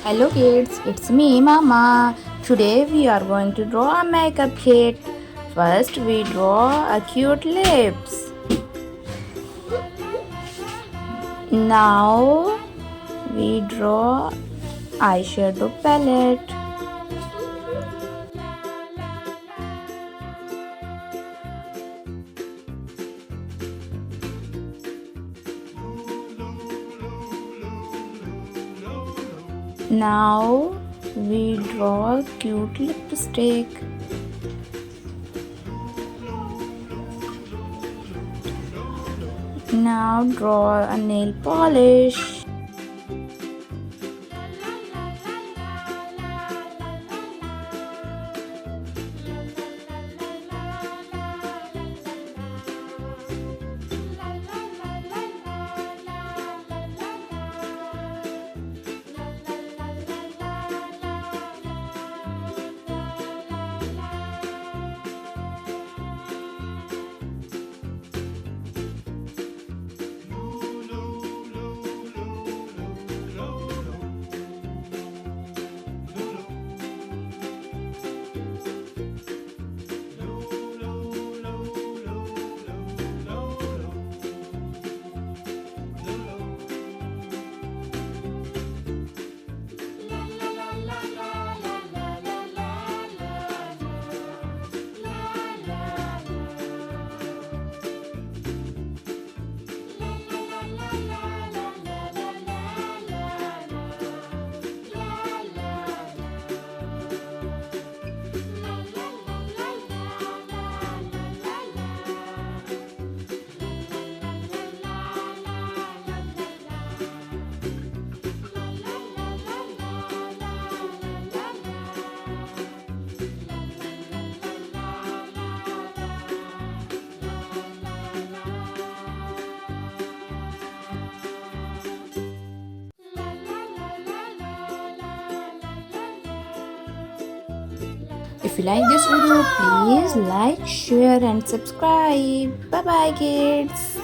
Hello kids, it's me Mama. Today we are going to draw a makeup kit. First we draw a cute lips. Now we draw eyeshadow palette. Now we draw cute lipstick. Now draw a nail polish. If you like this video, please like, share and subscribe. Bye bye kids.